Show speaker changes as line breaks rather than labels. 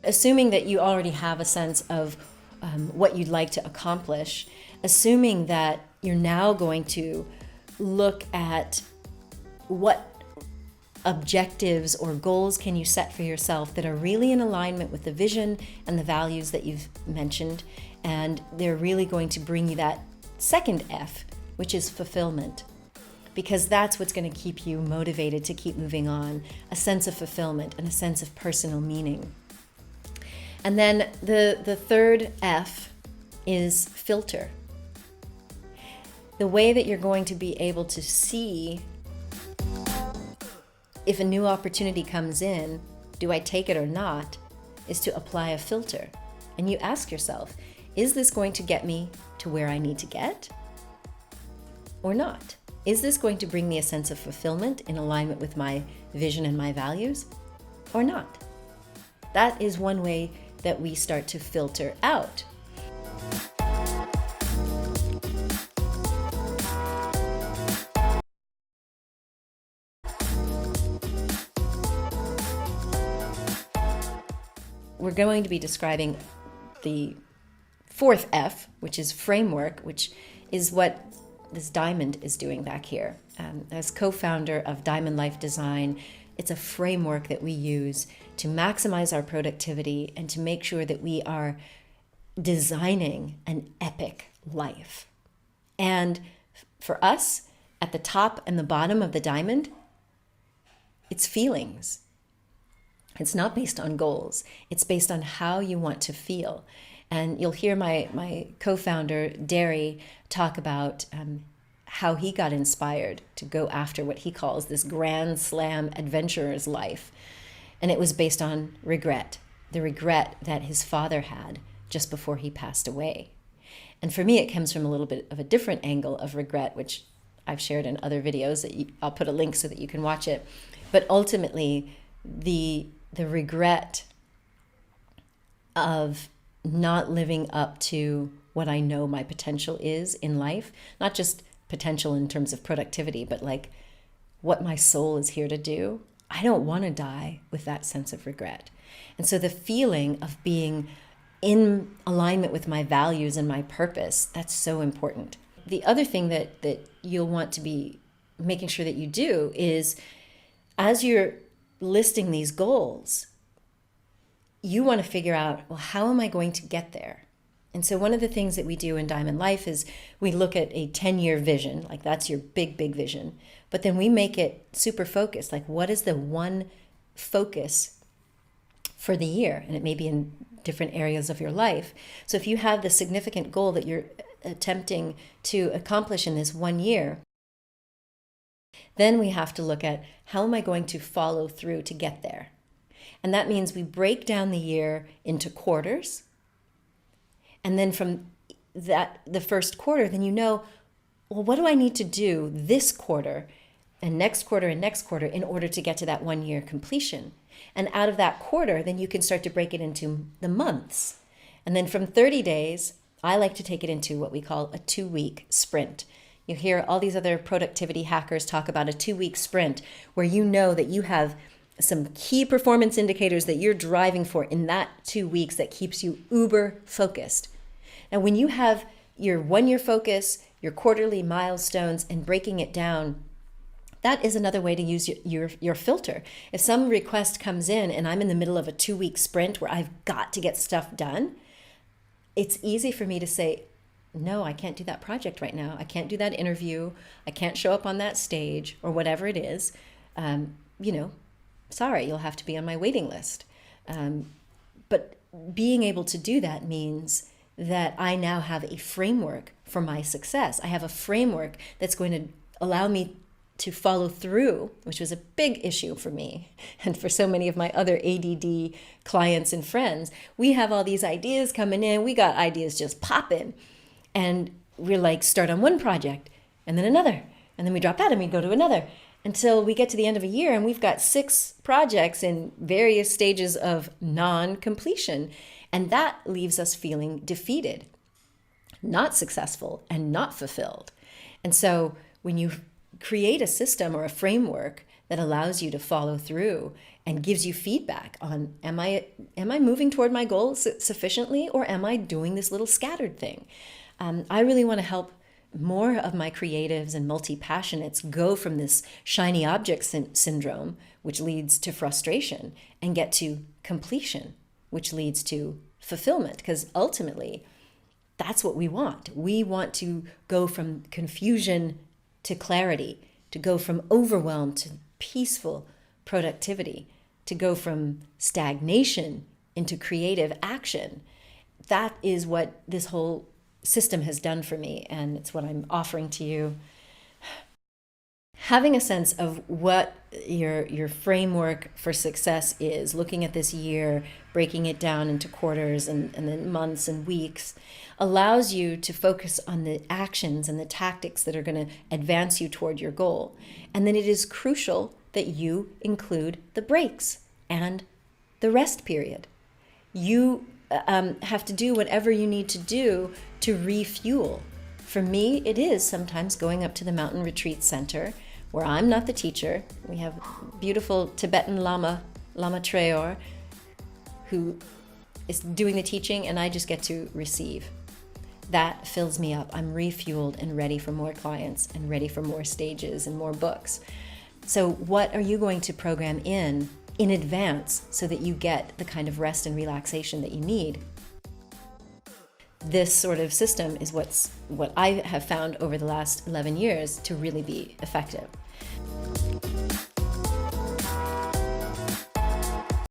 assuming that you already have a sense of what you'd like to accomplish, assuming that you're now going to look at what objectives or goals can you set for yourself that are really in alignment with the vision and the values that you've mentioned, and they're really going to bring you that second F, which is fulfillment, because that's what's going to keep you motivated to keep moving on, a sense of fulfillment and a sense of personal meaning. And then the third F is filter. The way that you're going to be able to see if a new opportunity comes in, do I take it or not, is to apply a filter. And you ask yourself, is this going to get me to where I need to get or not? Is this going to bring me a sense of fulfillment in alignment with my vision and my values or not? That is one way that we start to filter out. We're going to be describing the fourth F, which is framework, which is what this diamond is doing back here. As co-founder of Diamond Life Design, it's a framework that we use to maximize our productivity and to make sure that we are designing an epic life. And for us, at the top and the bottom of the diamond, it's feelings. It's not based on goals. It's based on how you want to feel. And you'll hear my co-founder, Derry, talk about how he got inspired to go after what he calls this grand slam adventurer's life. And it was based on regret, the regret that his father had just before he passed away. And for me, it comes from a little bit of a different angle of regret, which I've shared in other videos that I'll put a link so that you can watch it. But ultimately, the regret of not living up to what I know my potential is in life, not just potential in terms of productivity, but like what my soul is here to do. I don't want to die with that sense of regret. And so the feeling of being in alignment with my values and my purpose, that's so important. The other thing that you'll want to be making sure that you do is, as you're listing these goals, you want to figure out, well, how am I going to get there? And so one of the things that we do in Diamond Life is we look at a 10-year vision, like that's your big, big vision. But then we make it super focused, like what is the one focus for the year? And it may be in different areas of your life. So if you have the significant goal that you're attempting to accomplish in this 1 year, then we have to look at how am I going to follow through to get there? And that means we break down the year into quarters. And then from that, the first quarter, then you know, well, what do I need to do this quarter and next quarter in order to get to that 1 year completion? And out of that quarter, then you can start to break it into the months. And then from 30 days, I like to take it into what we call a 2-week sprint. You hear all these other productivity hackers talk about a 2-week sprint where you know that you have some key performance indicators that you're driving for in that 2 weeks that keeps you uber focused. Now, when you have your 1 year focus, your quarterly milestones, and breaking it down, that is another way to use your filter. If some request comes in and I'm in the middle of a 2-week sprint where I've got to get stuff done, it's easy for me to say, no, I can't do that project right now. I can't do that interview. I can't show up on that stage or whatever it is. Sorry, you'll have to be on my waiting list. But being able to do that means that I now have a framework for my success. I have a framework that's going to allow me to follow through, which was a big issue for me and for so many of my other ADD clients and friends. We have all these ideas coming in. We got ideas just popping. And we're like, start on one project and then another. And then we drop that and we go to another until we get to the end of a year and we've got 6 projects in various stages of non-completion. And that leaves us feeling defeated, not successful, and not fulfilled. And so when you create a system or a framework that allows you to follow through and gives you feedback on, am I moving toward my goal sufficiently, or am I doing this little scattered thing? I really want to help more of my creatives and multi-passionates go from this shiny object syndrome, which leads to frustration, and get to completion, which leads to fulfillment. Because ultimately, that's what we want. We want to go from confusion to clarity, to go from overwhelm to peaceful productivity, to go from stagnation into creative action. That is what this whole system has done for me, and it's what I'm offering to you. Having a sense of what your framework for success is, looking at this year, breaking it down into quarters and then months and weeks, allows you to focus on the actions and the tactics that are going to advance you toward your goal. And then it is crucial that you include the breaks and the rest period. You have to do whatever you need to do to refuel. For me, it is sometimes going up to the Mountain Retreat Center, where I'm not the teacher. We have beautiful Tibetan Lama Trayor, who is doing the teaching, and I just get to receive. That fills me up. I'm refueled and ready for more clients and ready for more stages and more books. So what are you going to program in advance so that you get the kind of rest and relaxation that you need? This sort of system is what I have found over the last 11 years to really be effective.